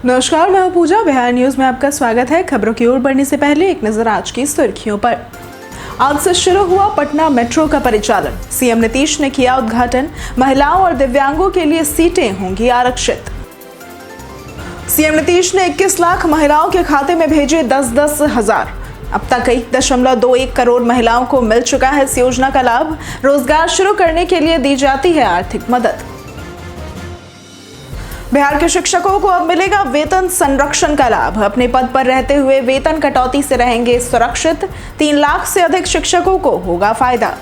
नमस्कार, मैं हूं पूजा। बिहार न्यूज में आपका स्वागत है। खबरों की ओर बढ़ने से पहले एक नजर आज की सुर्खियों पर। आज से शुरू हुआ पटना मेट्रो का परिचालन। सीएम नीतीश ने किया उद्घाटन। महिलाओं और दिव्यांगों के लिए सीटें होंगी आरक्षित। सीएम नीतीश ने 21 लाख महिलाओं के खाते में भेजे 10-10 हजार। अब तक 1.21 करोड़ महिलाओं को मिल चुका है इस योजना का लाभ। रोजगार शुरू करने के लिए दी जाती है आर्थिक मदद। बिहार के शिक्षकों को अब मिलेगा वेतन संरक्षण का लाभ। अपने पद पर रहते हुए वेतन कटौती से रहेंगे सुरक्षित। 3 लाख से अधिक शिक्षकों को होगा फायदा।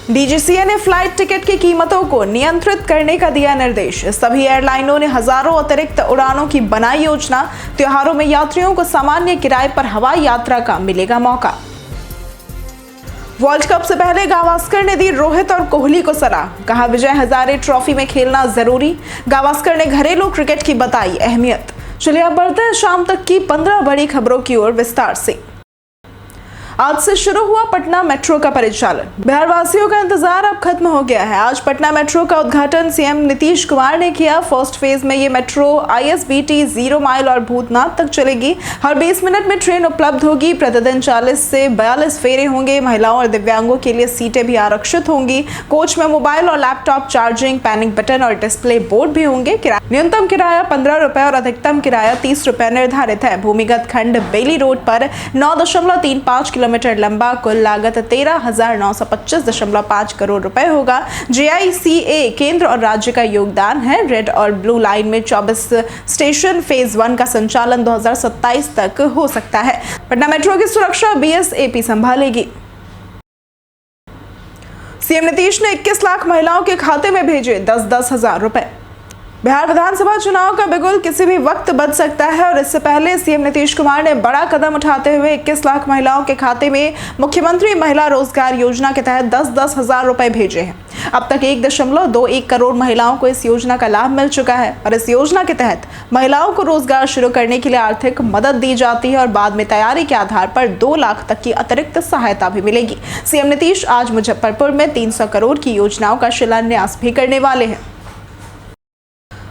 डीजीसीए ने फ्लाइट टिकट की कीमतों को नियंत्रित करने का दिया निर्देश। सभी एयरलाइनों ने हजारों अतिरिक्त उड़ानों की बनाई योजना। त्योहारों में यात्रियों को सामान्य किराए पर हवाई यात्रा का मिलेगा मौका। वर्ल्ड कप से पहले गावस्कर ने दी रोहित और कोहली को सलाह। कहा, विजय हजारे ट्रॉफी में खेलना जरूरी। गावस्कर ने घरेलू क्रिकेट की बताई अहमियत। चलिए अब बढ़ते हैं शाम तक की 15 बड़ी खबरों की ओर विस्तार से। आज से शुरू हुआ पटना मेट्रो का परिचालन। बिहार वासियों का इंतजार अब खत्म हो गया है। आज पटना मेट्रो का उद्घाटन सीएम नीतीश कुमार ने किया। फर्स्ट फेज में ये मेट्रो ISBT 0 माइल और भूतनाथ तक चलेगी। हर 20 मिनट में ट्रेन उपलब्ध होगी। प्रतिदिन 40 से 42 फेरे होंगे। महिलाओं और दिव्यांगों के लिए सीटें भी आरक्षित होंगी। कोच में मोबाइल और लैपटॉप चार्जिंग, पैनिक बटन और डिस्प्ले बोर्ड भी होंगे। न्यूनतम किराया 15 रुपए और अधिकतम किराया 30 रुपए निर्धारित है। भूमिगत खंड बेली रोड पर 9.35 किलोमीटर लंबा। कुल लागत 13,925.5 करोड़ रुपए होगा। JICA केंद्र और राज्य का योगदान है। रेड और ब्लू लाइन में 24 स्टेशन। फेज 1 का संचालन 2027 तक हो सकता है। पटना मेट्रो की सुरक्षा BSAP संभालेगी। सीएम नीतीश ने 21 लाख महिलाओं के खाते में भेजे 10-10 हजार रुपए। बिहार विधानसभा चुनाव का बिगुल किसी भी वक्त बज सकता है और इससे पहले सीएम नीतीश कुमार ने बड़ा कदम उठाते हुए 21 लाख महिलाओं के खाते में मुख्यमंत्री महिला रोजगार योजना के तहत 10-10 हजार रुपए भेजे हैं। अब तक 1.21 करोड़ महिलाओं को इस योजना का लाभ मिल चुका है और इस योजना के तहत महिलाओं को रोजगार शुरू करने के लिए आर्थिक मदद दी जाती है और बाद में तैयारी के आधार पर 2 लाख तक की अतिरिक्त सहायता भी मिलेगी। सीएम नीतीश आज मुजफ्फरपुर में 300 करोड़ की योजनाओं का शिलान्यास भी करने वाले हैं।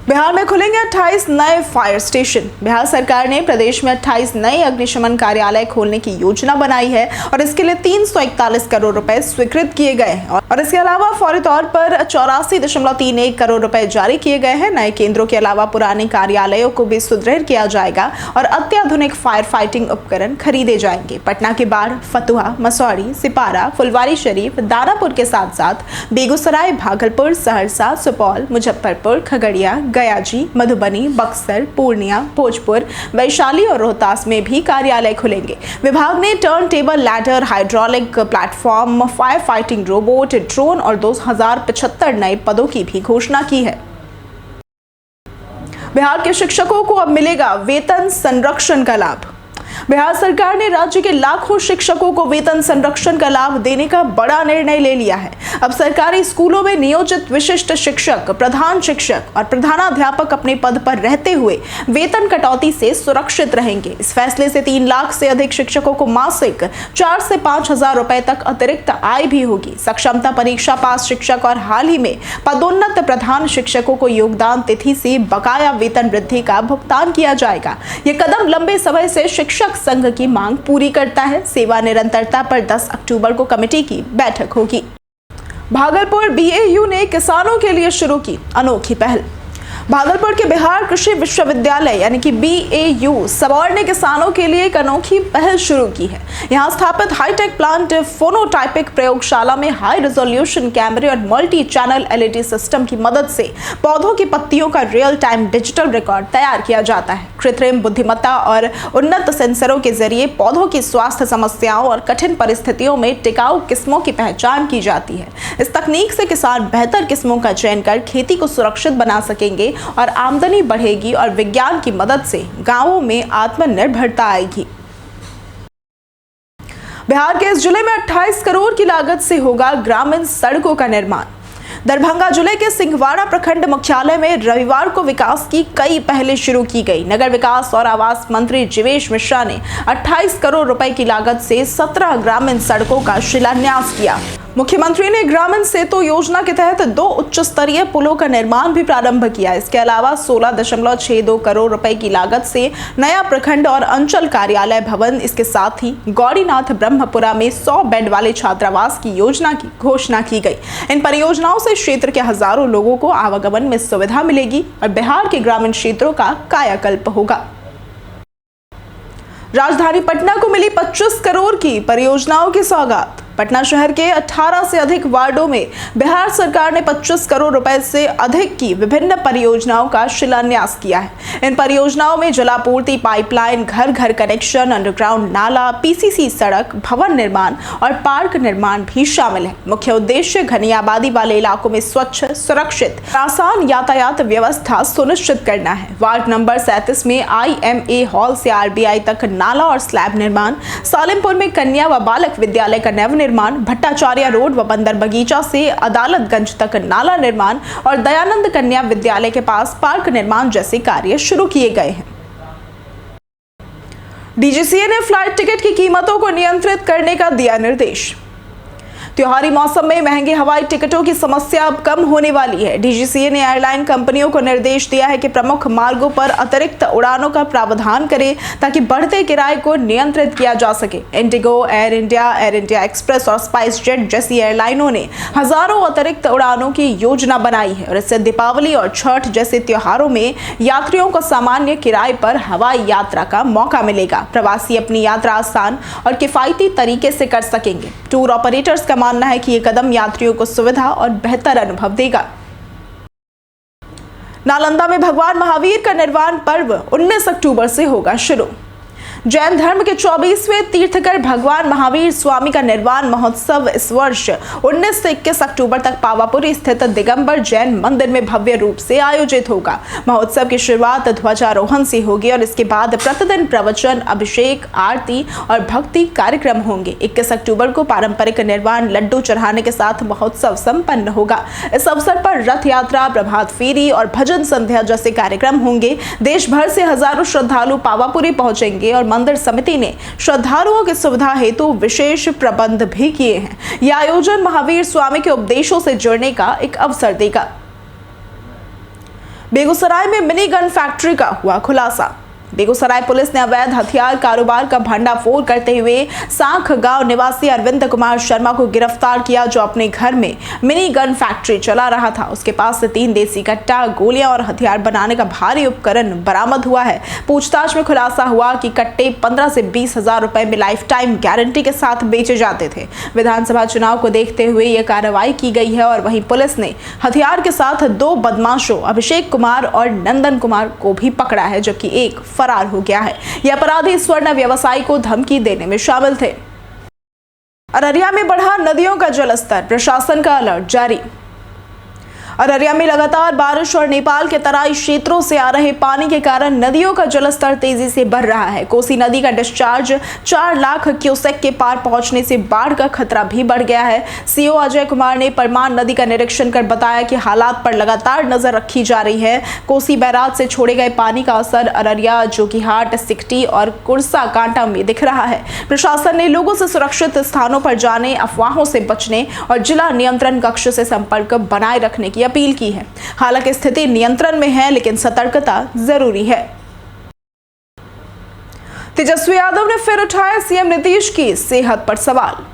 बिहार में खुलेंगे 28 नए फायर स्टेशन। बिहार सरकार ने प्रदेश में 28 नए अग्निशमन कार्यालय खोलने की योजना बनाई है और इसके लिए 341 करोड़ रुपए स्वीकृत किए गए हैं और इसके अलावा फौरी तौर पर 84.31 करोड़ रुपए जारी किए गए हैं। नए केंद्रों के अलावा पुराने कार्यालयों को भी सुदृढ़ किया जाएगा और अत्याधुनिक फायर फाइटिंग उपकरण खरीदे जाएंगे। पटना के बाद फतुहा, मसौढ़ी, सिपारा, फुलवारीशरीफ, दानापुर के साथ साथ बेगूसराय, भागलपुर, सहरसा, सुपौल, मुजफ्फरपुर, खगड़िया, गयाजी, मधुबनी, बक्सर, पूर्णिया, भोजपुर, वैशाली और रोहतास में भी कार्यालय खुलेंगे। विभाग ने turn table ladder, hydraulic platform, fire fighting robot, drone और 2075 नए पदों की भी घोषणा की है। बिहार के शिक्षकों को अब मिलेगा वेतन संरक्षण का लाभ। बिहार सरकार ने राज्य के लाखों शिक्षकों को वेतन संरक्षण का लाभ देने का बड़ा निर्णय ले लिया है। अब सरकारी स्कूलों में नियोजित विशिष्ट शिक्षक, प्रधान शिक्षक और प्रधानाध्यापक अपने पद पर रहते हुए वेतन कटौती से सुरक्षित रहेंगे। इस फैसले से 3 लाख से अधिक शिक्षकों को मासिक 4 से 5 हजार रुपए तक अतिरिक्त आय भी होगी। सक्षमता परीक्षा पास शिक्षक और हाल ही में पदोन्नत प्रधान शिक्षकों को योगदान तिथि से बकाया वेतन वृद्धि का भुगतान किया जाएगा। यह कदम लंबे समय से शिक्षक संघ की मांग पूरी करता है। सेवा निरंतरता पर 10 अक्टूबर को कमेटी की बैठक होगी। भागलपुर BAU ने किसानों के लिए शुरू की अनोखी पहल। भागलपुर के बिहार कृषि विश्वविद्यालय यानी कि BAU सबौर ने किसानों के लिए एक अनोखी पहल शुरू की है। यहां स्थापित हाईटेक प्लांट फोनोटाइपिक प्रयोगशाला में हाई रेजोल्यूशन कैमरे और मल्टी चैनल LED सिस्टम की मदद से पौधों की पत्तियों का रियल टाइम डिजिटल रिकॉर्ड तैयार किया जाता है। कृत्रिम बुद्धिमत्ता और उन्नत सेंसरों के जरिए पौधों की स्वास्थ्य समस्याओं और कठिन परिस्थितियों में टिकाऊ किस्मों की पहचान की जाती है। इस तकनीक से किसान बेहतर किस्मों का चयन कर खेती को सुरक्षित बना सकेंगे और आमदनी बढ़ेगी और विज्ञान की मदद से गांवों में आत्मनिर्भरता आएगी। बिहार के इस जिले में 28 करोड़ की लागत से होगा ग्रामीण सड़कों का निर्माण। दरभंगा जिले के सिंहवाड़ा प्रखंड मुख्यालय में रविवार को विकास की कई पहलें शुरू की गई। नगर विकास और आवास मंत्री जीवेश मिश्रा ने 28 करोड़ रुपए की लागत से 17 ग्रामीण सड़कों का शिलान्यास किया। मुख्यमंत्री ने ग्रामीण सेतु योजना के तहत 2 उच्च स्तरीय पुलों का निर्माण भी प्रारंभ किया। इसके अलावा 16.62 करोड़ रुपए की लागत से नया प्रखंड और अंचल कार्यालय भवन, इसके साथ ही गौरीनाथ ब्रह्मपुरा में 100 बेड वाले छात्रावास की योजना की घोषणा की गई। इन परियोजनाओं से क्षेत्र के हजारों लोगों को आवागमन में सुविधा मिलेगी और बिहार के ग्रामीण क्षेत्रों का कायाकल्प होगा। राजधानी पटना को मिली 25 करोड़ की परियोजनाओं की सौगात। पटना शहर के 18 से अधिक वार्डों में बिहार सरकार ने 25 करोड़ रुपए से अधिक की विभिन्न परियोजनाओं का शिलान्यास किया है। इन परियोजनाओं में जलापूर्ति पाइपलाइन, घर घर कनेक्शन, अंडरग्राउंड नाला, पीसीसी सड़क, भवन निर्माण और पार्क निर्माण भी शामिल है। मुख्य उद्देश्य घनी आबादी वाले इलाकों में स्वच्छ, सुरक्षित, आसान यातायात व्यवस्था सुनिश्चित करना है। वार्ड नंबर 37 में IMA हॉल से RBI तक नाला और स्लैब निर्माण, सालिमपुर में कन्या व बालक विद्यालय का नव निर्माण, भट्टाचार्य रोड व बंदर बगीचा से अदालतगंज तक नाला निर्माण और दयानंद कन्या विद्यालय के पास पार्क निर्माण जैसे कार्य शुरू किए गए हैं। DGCA ने फ्लाइट टिकट की कीमतों को नियंत्रित करने का दिया निर्देश। त्योहारी मौसम में महंगे हवाई टिकटों की समस्या अब कम होने वाली है। DGCA ने एयरलाइन कंपनियों को निर्देश दिया है कि प्रमुख मार्गों पर अतिरिक्त उड़ानों का प्रावधान करें ताकि बढ़ते किराए को नियंत्रित किया जा सके। इंडिगो, एयर इंडिया एक्सप्रेस और स्पाइस जेट जैसी एयरलाइनों ने हजारों अतिरिक्त उड़ानों की योजना बनाई है और इससे दीपावली और छठ जैसे त्योहारों में यात्रियों को सामान्य किराए पर हवाई यात्रा का मौका मिलेगा। प्रवासी अपनी यात्रा आसान और किफायती तरीके से कर सकेंगे। टूर ऑपरेटर्स का मानना है कि यह कदम यात्रियों को सुविधा और बेहतर अनुभव देगा। नालंदा में भगवान महावीर का निर्वाण पर्व 19 अक्टूबर से होगा शुरू। जैन धर्म के 24वें तीर्थकर भगवान महावीर स्वामी का निर्वाण महोत्सव इस वर्ष 19 से 21 अक्टूबर तक पावापुरी स्थित दिगंबर जैन मंदिर में भव्य रूप से आयोजित होगा। महोत्सव की शुरुआत ध्वजारोहण से होगी और इसके बाद प्रतिदिन प्रवचन, अभिषेक, आरती और भक्ति कार्यक्रम होंगे। 21 अक्टूबर को पारंपरिक निर्वाण लड्डू चढ़ाने के साथ महोत्सव संपन्न होगा। इस अवसर पर रथ यात्रा, प्रभात फेरी और भजन संध्या जैसे कार्यक्रम होंगे। देश भर से हजारों श्रद्धालु पावापुरी पहुंचेंगे और मंदिर समिति ने श्रद्धालुओं की सुविधा हेतु विशेष प्रबंध भी किए हैं। यह आयोजन महावीर स्वामी के उपदेशों से जुड़ने का एक अवसर देगा। बेगूसराय में मिनी गन फैक्ट्री का हुआ खुलासा। बेगूसराय पुलिस ने अवैध हथियार कारोबार का भंडाफोड़ करते हुए सांख गांव निवासी अरविंद कुमार शर्मा को गिरफ्तार किया, जो अपने घर में मिनी गन फैक्ट्री चला रहा था। उसके पास से 3 देसी कट्टा, गोलियां और हथियार बनाने का भारी उपकरण बरामद हुआ है। पूछताछ में खुलासा हुआ कि कट्टे 15 से 20 हजार रुपए में लाइफ टाइम गारंटी के साथ बेचे जाते थे। विधानसभा चुनाव को देखते हुए यह कार्रवाई की गई है और वहीं पुलिस ने हथियार के साथ 2 बदमाशों अभिषेक कुमार और नंदन कुमार को भी पकड़ा है, जबकि एक फरार हो गया है। ये अपराधी स्वर्ण व्यवसायी को धमकी देने में शामिल थे। अररिया में बढ़ा नदियों का जलस्तर, प्रशासन का अलर्ट जारी। अररिया में लगातार बारिश और नेपाल के तराई क्षेत्रों से आ रहे पानी के कारण नदियों का जलस्तर तेजी से बढ़ रहा है। कोसी नदी का डिस्चार्ज 4 लाख क्यूसेक के पार पहुंचने से बाढ़ का खतरा भी बढ़ गया है। सीओ अजय कुमार ने परमान नदी का निरीक्षण कर बताया कि हालात पर लगातार नजर रखी जा रही है। कोसी बैराज से छोड़े गए पानी का असर अररिया, जोकीहाट, सिकटी और कुर्सा कांटा में दिख रहा है। प्रशासन ने लोगों से सुरक्षित स्थानों पर जाने, अफवाहों से बचने और जिला नियंत्रण कक्ष से संपर्क बनाए रखने की अपील की है। हालांकि स्थिति नियंत्रण में है, लेकिन सतर्कता जरूरी है। तेजस्वी यादव ने फिर उठाया सीएम नीतीश की सेहत पर सवाल।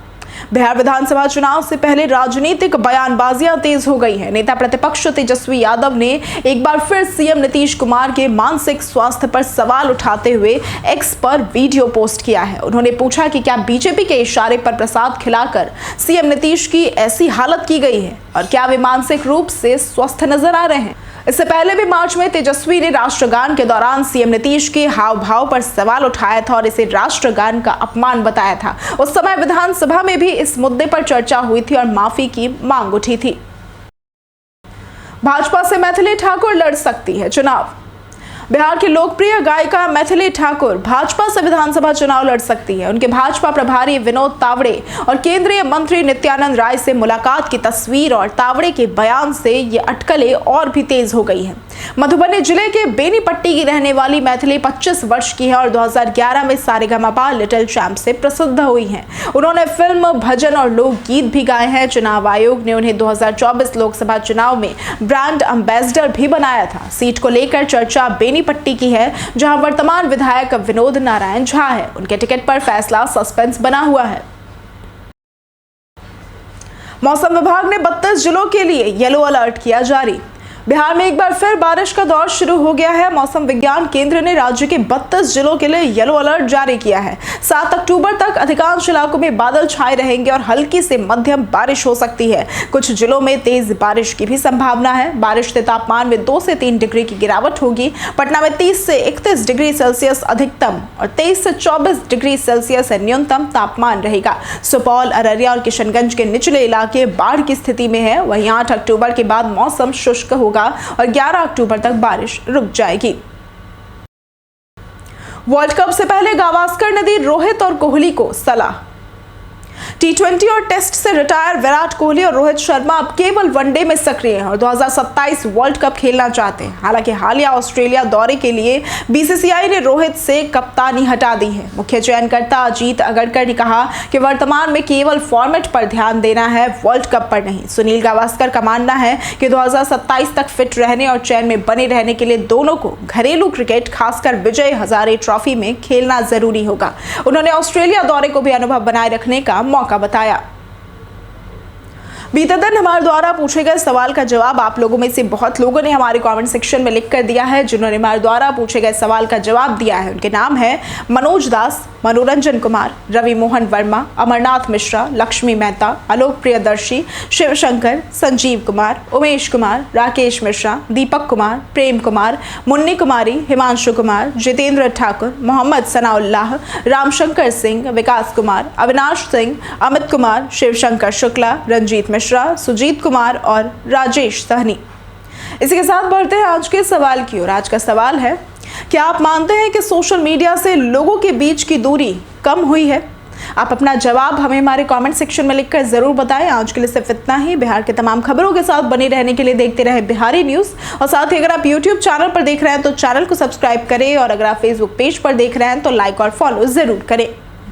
बिहार विधानसभा चुनाव से पहले राजनीतिक बयानबाजियां तेज हो गई हैं। नेता प्रतिपक्ष तेजस्वी यादव ने एक बार फिर सीएम नीतीश कुमार के मानसिक स्वास्थ्य पर सवाल उठाते हुए एक्स पर वीडियो पोस्ट किया है। उन्होंने पूछा कि क्या बीजेपी के इशारे पर प्रसाद खिलाकर सीएम नीतीश की ऐसी हालत की गई है और क्या वे मानसिक रूप से स्वस्थ नजर आ रहे हैं। इससे पहले भी मार्च में तेजस्वी ने राष्ट्रगान के दौरान सीएम नीतीश के हाव भाव पर सवाल उठाया था और इसे राष्ट्रगान का अपमान बताया था। उस समय विधानसभा में भी इस मुद्दे पर चर्चा हुई थी और माफी की मांग उठी थी। भाजपा से मैथिली ठाकुर लड़ सकती है चुनाव। बिहार की लोकप्रिय गायिका मैथिली ठाकुर भाजपा से विधानसभा चुनाव लड़ सकती है। उनके भाजपा प्रभारी विनोद तावड़े और केंद्रीय मंत्री नित्यानंद राय से मुलाकात की तस्वीर और तावड़े के बयान से ये अटकलें और भी तेज हो गई हैं। मधुबनी जिले के बेनीपट्टी की रहने वाली मैथिली 25 वर्ष की है और 2011 में सारेगामापा लिटिल चैंप से प्रसिद्ध हुई हैं। उन्होंने फिल्म, भजन और लोकगीत भी गाए हैं। चुनाव आयोग ने उन्हें 2024 लोकसभा चुनाव में ब्रांड एम्बेसडर भी बनाया था। सीट को लेकर चर्चा बेनीपट्टी की है, जहां वर्तमान विधायक विनोद नारायण झा है। उनके टिकट पर फैसला सस्पेंस बना हुआ है। मौसम विभाग ने 32 जिलों के लिए येलो अलर्ट किया जारी। बिहार में एक बार फिर बारिश का दौर शुरू हो गया है। मौसम विज्ञान केंद्र ने राज्य के 32 जिलों के लिए येलो अलर्ट जारी किया है। 7 अक्टूबर तक अधिकांश इलाकों में बादल छाए रहेंगे और हल्की से मध्यम बारिश हो सकती है। कुछ जिलों में तेज बारिश की भी संभावना है। बारिश से तापमान में 2 से 3 डिग्री की गिरावट होगी। पटना में 30 से 31 डिग्री सेल्सियस अधिकतम और 23 से 24 डिग्री सेल्सियस न्यूनतम तापमान रहेगा। सुपौल, अररिया और किशनगंज के निचले इलाके बाढ़ की स्थिति में है। वहीं 8 अक्टूबर के बाद मौसम शुष्क होगा और 11 अक्टूबर तक बारिश रुक जाएगी। वर्ल्ड कप से पहले गावस्कर ने दी रोहित और कोहली को सलाह। T20 और टेस्ट से रिटायर विराट कोहली और रोहित शर्मा अब केवल वनडे में सक्रिय हैं और 2027 वर्ल्ड कप खेलना चाहते हैं। हालांकि हालिया ऑस्ट्रेलिया दौरे के लिए बीसीसीआई ने रोहित से कप्तानी हटा दी है। मुख्य चयनकर्ता अजीत अगरकर ने कहा कि वर्तमान में केवल फॉर्मेट पर ध्यान देना है, वर्ल्ड कप पर नहीं। सुनील गावस्कर का मानना है कि 2027 तक फिट रहने और चयन में बने रहने के लिए दोनों को घरेलू क्रिकेट, खासकर विजय हजारे ट्रॉफी में खेलना जरूरी होगा। उन्होंने ऑस्ट्रेलिया दौरे को भी अनुभव बनाए रखने का मौका बताया। बीते दिन हमारे द्वारा पूछे गए सवाल का जवाब आप लोगों में से बहुत लोगों ने हमारे कमेंट सेक्शन में लिख कर दिया है। जिन्होंने हमारे द्वारा पूछे गए सवाल का जवाब दिया है उनके नाम है मनोज दास, मनोरंजन कुमार, रवि मोहन वर्मा, अमरनाथ मिश्रा, लक्ष्मी मेहता, आलोक प्रियदर्शी, शिवशंकर, संजीव कुमार, उमेश कुमार, राकेश मिश्रा, दीपक कुमार, प्रेम कुमार, मुन्नी कुमारी, हिमांशु कुमार, जितेंद्र ठाकुर, मोहम्मद सनाउल्लाह, रामशंकर सिंह, विकास कुमार, अविनाश सिंह, अमित कुमार, शिवशंकर शुक्ला, रंजीत मिश्रा, सुजीत कुमार और राजेश सहनी। इसी के साथ बढ़ते हैं आज के सवाल की ओर। आज का सवाल है, क्या आप मानते हैं कि सोशल मीडिया से लोगों के बीच की दूरी कम हुई है? आप अपना जवाब हमें हमारे कमेंट सेक्शन में लिखकर जरूर बताएं। आज के लिए सिर्फ इतना ही। बिहार के तमाम खबरों के साथ बने रहने के लिए देखते रहें बिहारी न्यूज़। और साथ ही अगर आप यूट्यूब चैनल पर देख रहे हैं तो चैनल को सब्सक्राइब करें और अगर आप फेसबुक पेज पर देख रहे हैं तो लाइक और फॉलो जरूर करें।